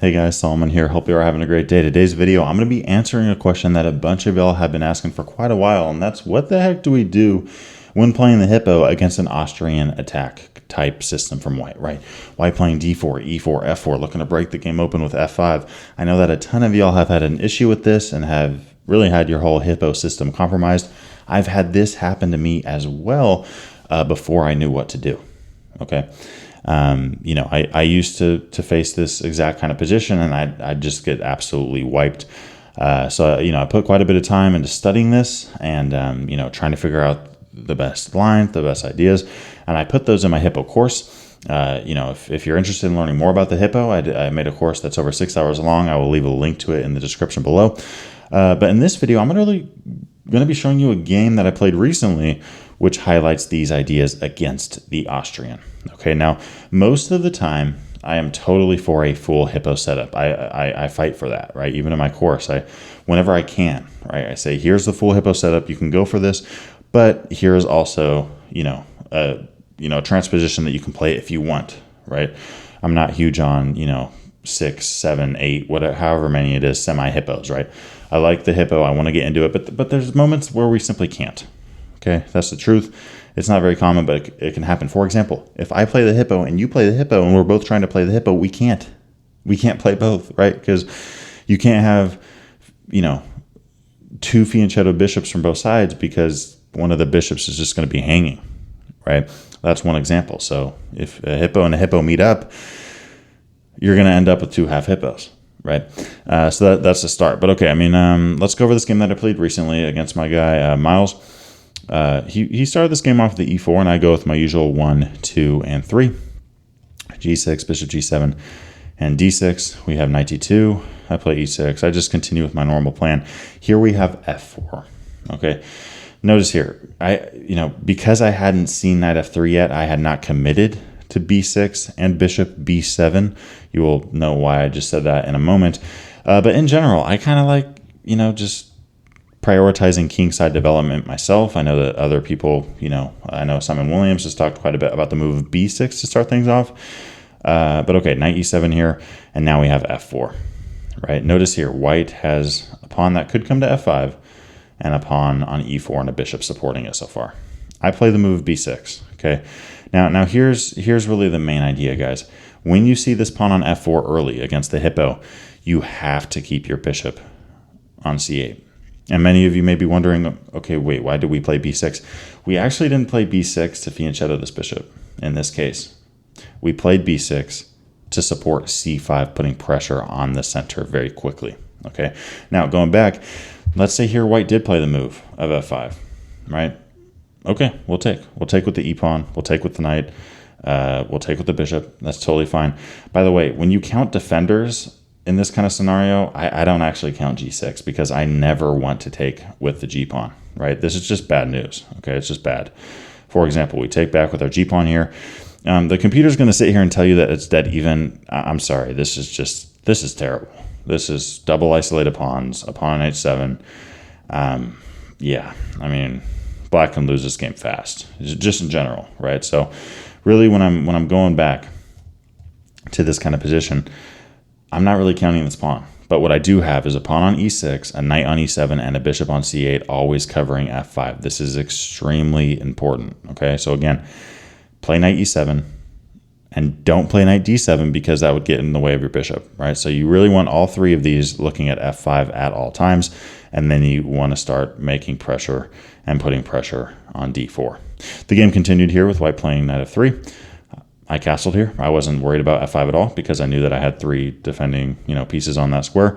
Hey guys, Solomon here. Hope you are having a great day. Today's video, I'm going to be answering a question that a bunch of y'all have been asking for quite a while, and that's what the heck do we do when playing the Hippo against an Austrian attack type system from white, right? White playing d4, e4, f4, looking to break the game open with f5. I know that a ton of y'all have had an issue with this and have really had your whole Hippo system compromised. I've had this happen to me as well before I knew what to do, okay? I used to face this exact kind of position, and I'd just get absolutely wiped. So I put quite a bit of time into studying this and, trying to figure out the best lines, the best ideas. And I put those in my Hippo course. If you're interested in learning more about the Hippo, I made a course that's over 6 hours long. I will leave a link to it in the description below. But in this video, I'm going to be showing you a game that I played recently, which highlights these ideas against the Austrian. Okay, now, most of the time, I am totally for a full Hippo setup. I fight for that, right? Even in my course, whenever I can, right? I say, here's the full Hippo setup. You can go for this, but here's also, a transposition that you can play if you want, right? I'm not huge on, 6, 7, 8, whatever, however many it is, semi-hippos, right? I like the Hippo. I want to get into it, but there's moments where we simply can't. Okay, that's the truth. It's not very common, but it can happen. For example, if I play the Hippo and you play the Hippo and we're both trying to play the Hippo, we can't play both, right? Because you can't have, two fianchetto bishops from both sides because one of the bishops is just going to be hanging, right? That's one example. So if a Hippo and a Hippo meet up, you're going to end up with two half Hippos, right? So that's the start. But okay, let's go over this game that I played recently against my guy, Miles. He started this game off with the e4, and I go with my usual 1, 2, and 3. g6, bishop g7, and d6. We have knight d2. I play e6. I just continue with my normal plan. Here we have f4. Okay. Notice here, because I hadn't seen knight f3 yet, I had not committed to b6 and bishop b7. You will know why I just said that in a moment. But in general, I kind of like, just prioritizing kingside development myself. I know that other people, I know Simon Williams has talked quite a bit about the move of b6 to start things off. But okay, knight e7 here, and now we have f4, right? Notice here, white has a pawn that could come to f5 and a pawn on e4 and a bishop supporting it so far. I play the move b6, okay? Now here's really the main idea, guys. When you see this pawn on f4 early against the Hippo, you have to keep your bishop on c8. And many of you may be wondering, okay, wait, why did we play b6? We actually didn't play b6 to fianchetto this bishop in this case. We played b6 to support c5, putting pressure on the center very quickly, okay? Now, going back, let's say here white did play the move of f5, right? Okay, we'll take with the e-pawn, we'll take with the knight, we'll take with the bishop. That's totally fine. By the way, when you count defenders in this kind of scenario, I don't actually count g6 because I never want to take with the g-pawn, right? This is just bad news, okay? It's just bad. For example, we take back with our g-pawn here. The computer's going to sit here and tell you that it's dead even. I'm sorry, this is terrible. This is double isolated pawns, a pawn on h7. Black can lose this game fast, just in general, right? So really when I'm going back to this kind of position, I'm not really counting this pawn, but what I do have is a pawn on e6, a knight on e7, and a bishop on c8, always covering f5. This is extremely important, okay? So again, play knight e7, and don't play knight d7 because that would get in the way of your bishop, right? So you really want all three of these looking at f5 at all times, and then you want to start making pressure and putting pressure on d4. The game continued here with white playing knight f3. I castled here. I wasn't worried about f5 at all because I knew that I had three defending, pieces on that square.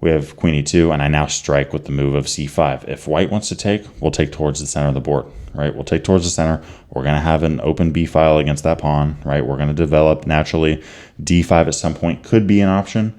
We have queen e2, and I now strike with the move of c5. If white wants to take, we'll take towards the center of the board, right? We'll take towards the center. We're going to have an open b file against that pawn, right? We're going to develop naturally. d5 at some point could be an option.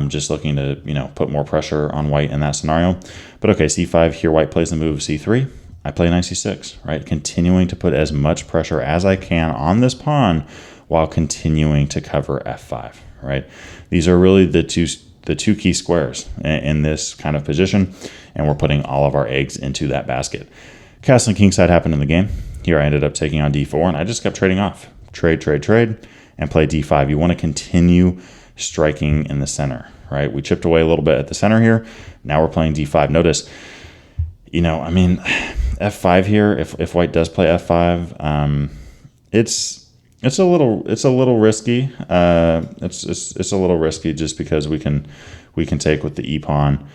Just looking to, put more pressure on white in that scenario. But okay, c5, here white plays the move of c3. I play knight c6, right? Continuing to put as much pressure as I can on this pawn while continuing to cover f5, right? These are really the two key squares in this kind of position, and we're putting all of our eggs into that basket. Castling kingside happened in the game. Here I ended up taking on d4, and I just kept trading off. Trade, and play d5. You want to continue striking in the center, right? We chipped away a little bit at the center here. Now we're playing d5. Notice, I mean, f5 here, if white does play f5, it's a little risky. It's a little risky just because we can take with the e-pawn.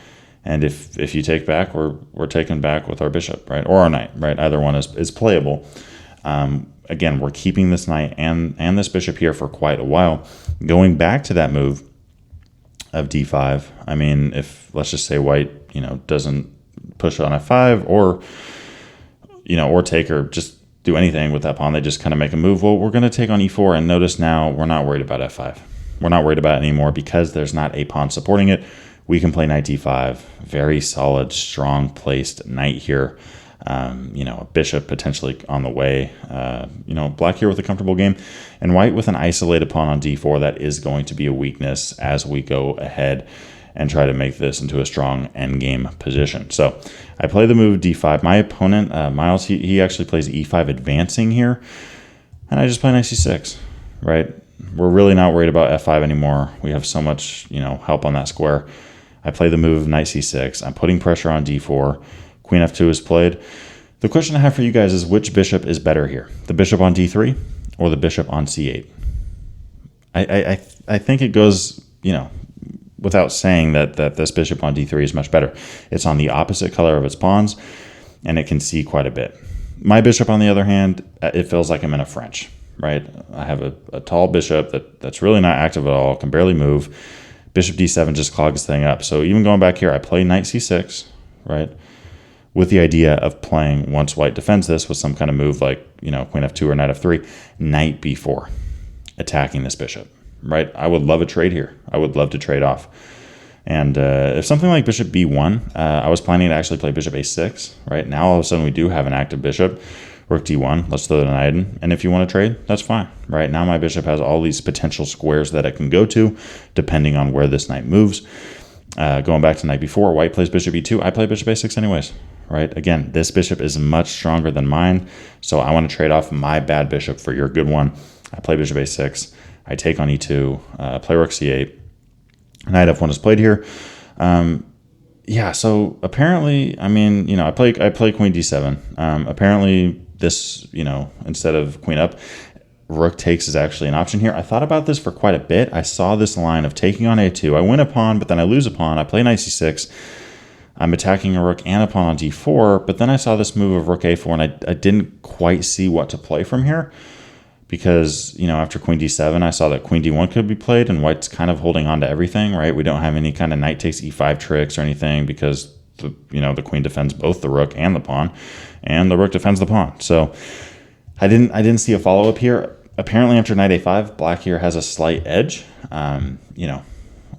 And if you take back, we're taking back with our bishop, right? Or our knight, right? Either one is playable. Again, we're keeping this knight and this bishop here for quite a while. Going back to that move of d5, I mean, if let's just say white, doesn't push on f5 or take or just do anything with that pawn, they just kind of make a move. Well, we're going to take on e4, and notice now we're not worried about f5. We're not worried about it anymore because there's not a pawn supporting it. We can play knight d5, very solid, strong placed knight here. A bishop potentially on the way. Black here with a comfortable game, and white with an isolated pawn on d4. That is going to be a weakness as we go ahead and try to make this into a strong endgame position. So I play the move d5. My opponent, Miles, he actually plays e5 advancing here, and I just play knight c6, right? We're really not worried about f5 anymore. We have so much, help on that square. I play the move knight c6. I'm putting pressure on d4. Queen f2 is played. The question I have for you guys is, which bishop is better here? The bishop on d3 or the bishop on c8? I think it goes, without saying that this bishop on d3 is much better. It's on the opposite color of its pawns, and it can see quite a bit. My bishop, on the other hand, it feels like I'm in a French, right? I have a tall bishop that's really not active at all, can barely move. Bishop d7 just clogs the thing up. So even going back here, I play knight c6, right? With the idea of playing, once white defends this with some kind of move like, queen f2 or knight f3, knight b4, attacking this bishop, right? I would love a trade here. I would love to trade off. And if something like bishop b1, I was planning to actually play bishop a6, right? Now all of a sudden we do have an active bishop. Rook d1, let's throw the knight in. And if you want to trade, that's fine, right? Now my bishop has all these potential squares that it can go to, depending on where this knight moves. Going back to knight b4, white plays bishop e2, I play bishop a6 anyways, right? Again, this bishop is much stronger than mine, so I want to trade off my bad bishop for your good one. I play bishop a6, I take on e2, play rook c8, knight f1 is played here. So apparently, I play queen d7. Apparently this, instead of queen up, rook takes is actually an option here. I thought about this for quite a bit. I saw this line of taking on a2. I win a pawn, but then I lose a pawn. I play knight c6. I'm attacking a rook and a pawn on d4, but then I saw this move of rook a4, and I didn't quite see what to play from here because, after queen d7, I saw that queen d1 could be played, and white's kind of holding on to everything, right? We don't have any kind of knight takes e5 tricks or anything because, the queen defends both the rook and the pawn, and the rook defends the pawn. So I didn't see a follow-up here. Apparently, after knight a5, black here has a slight edge.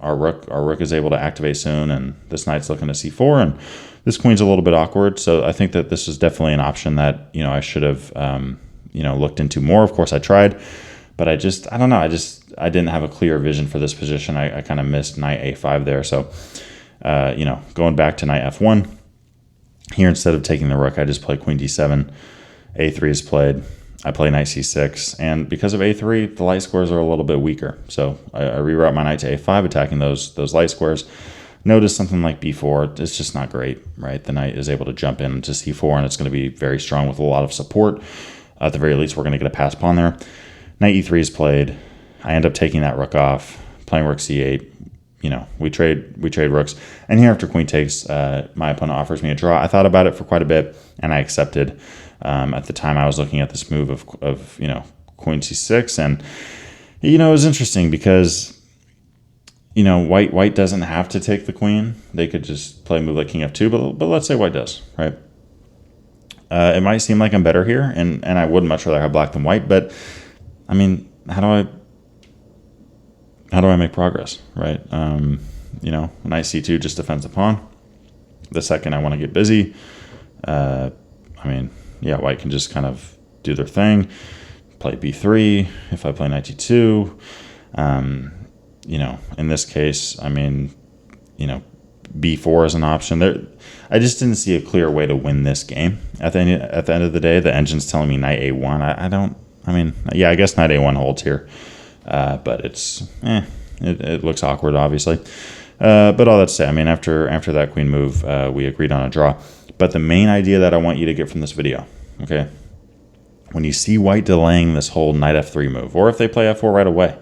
Our rook is able to activate soon, and this knight's looking to c4, and this queen's a little bit awkward. So I think that this is definitely an option that I should have looked into more. Of course, I tried, but I don't know. I didn't have a clear vision for this position. I kind of missed knight a5 there. So going back to knight f1 here, instead of taking the rook, I just play queen d7. a3 is played. I play knight c6, and because of a3, the light squares are a little bit weaker. So I reroute my knight to a5, attacking those light squares. Notice something like b4, it's just not great, right? The knight is able to jump into c4, and it's going to be very strong with a lot of support. At the very least, we're going to get a pass pawn there. Knight e3 is played. I end up taking that rook off, playing rook c8. We trade rooks. And here after queen takes, my opponent offers me a draw. I thought about it for quite a bit, and I accepted. At the time, I was looking at this move of queen c6, and it was interesting because white doesn't have to take the queen. They could just play a move like king f2, but let's say white does, right? It might seem like I'm better here, and I would much rather have black than white, but how do I make progress, right? Knight c2 just defends the pawn. The second I want to get busy, white can just kind of do their thing, play b3. If I play knight d2, in this case, b4 is an option. I just didn't see a clear way to win this game. At the end of the day, the engine's telling me knight a1. I guess knight a1 holds here, but it's It looks awkward, obviously. But all that to say, I mean, after that queen move, we agreed on a draw. But the main idea that I want you to get from this video, okay, when you see white delaying this whole knight f3 move, or if they play f4 right away,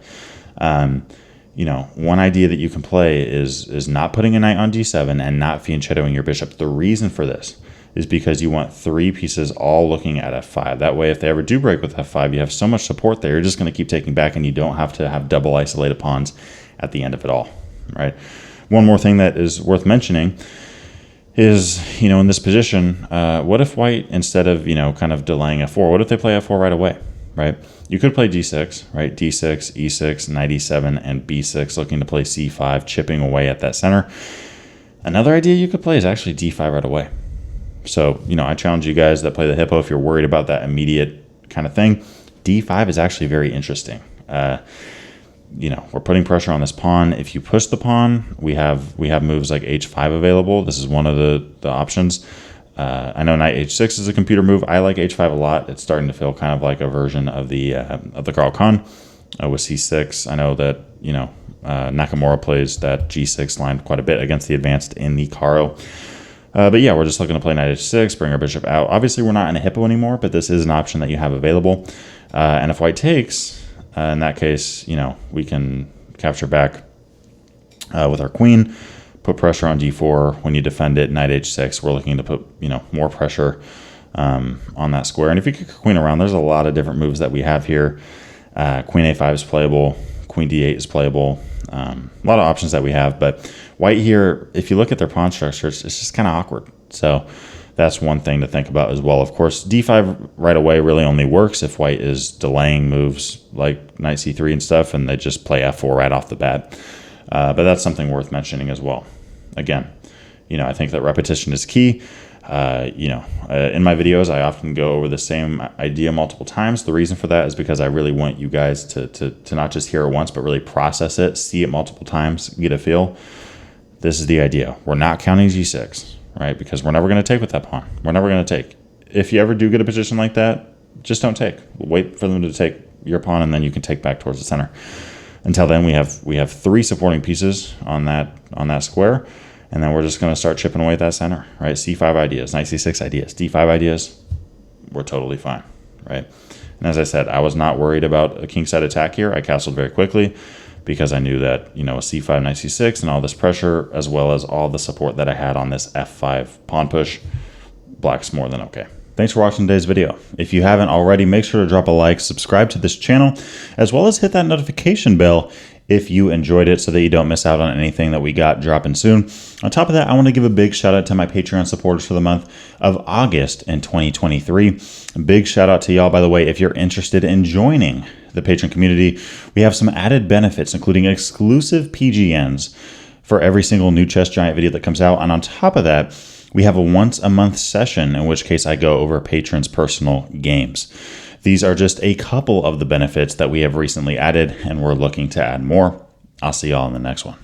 you know, one idea that you can play is not putting a knight on d7 and not fianchettoing your bishop. The reason for this is because you want 3 pieces all looking at f5. That way, if they ever do break with f5, you have so much support there, you're just going to keep taking back, and you don't have to have double isolated pawns at the end of it all, right? One more thing that is worth mentioning is, you know, in this position, what if white, instead of, you know, kind of delaying f4, what if they play f4 right away, right? You could play d6, right? d6, e6, knight e7, and b6, looking to play c5, chipping away at that center. Another idea you could play is actually d5 right away. So, you know, I challenge you guys that play the hippo, if you're worried about that immediate kind of thing, d5 is actually very interesting. You know, we're putting pressure on this pawn. If you push the pawn, we have moves like h5 available. This is one of the options. I know knight h6 is a computer move. I like h5 a lot. It's starting to feel kind of like a version of the Carl Khan with c6. I know that, you know, Nakamura plays that g6 line quite a bit against the advanced in the Caro. But yeah, we're just looking to play knight h6, bring our bishop out. Obviously, we're not in a hippo anymore, but this is an option that you have available. And if white takes, in that case, you know, we can capture back with our queen, put pressure on d4. When you defend it, knight h6, we're looking to put, you know, more pressure on that square. And if you kick your queen around, there's a lot of different moves that we have here. Queen a5 is playable. Queen d8 is playable. A lot of options that we have. But white here, if you look at their pawn structure, it's just kind of awkward. So that's one thing to think about as well. Of course, d5 right away really only works if white is delaying moves like knight c3 and stuff, and they just play f4 right off the bat. But that's something worth mentioning as well. Again, you know, I think that repetition is key. You know, in my videos, I often go over the same idea multiple times. The reason for that is because I really want you guys to not just hear it once, but really process it, see it multiple times, get a feel. This is the idea. We're not counting g6. Right? Because we're never going to take with that pawn. We're never going to take. If you ever do get a position like that, just don't take. Wait for them to take your pawn, and then you can take back towards the center. Until then, we have 3 supporting pieces on that square, and then we're just going to start chipping away at that center. Right? c5 ideas, knight c6 ideas, d5 ideas. We're totally fine. Right? And as I said, I was not worried about a kingside attack here. I castled very quickly, because I knew that, you know, a c5, knight c6, and all this pressure, as well as all the support that I had on this f5 pawn push, black's more than okay. Thanks for watching today's video. If you haven't already, make sure to drop a like, subscribe to this channel, as well as hit that notification bell if you enjoyed it, so that you don't miss out on anything that we got dropping soon. On top of that, I want to give a big shout out to my Patreon supporters for the month of August in 2023. A big shout out to y'all, by the way. If you're interested in joining the Patreon community, we have some added benefits, including exclusive PGNs for every single new Chess Giant video that comes out. And on top of that, we have a once a month session, in which case I go over patrons' personal games. These are just a couple of the benefits that we have recently added, and we're looking to add more. I'll see y'all in the next one.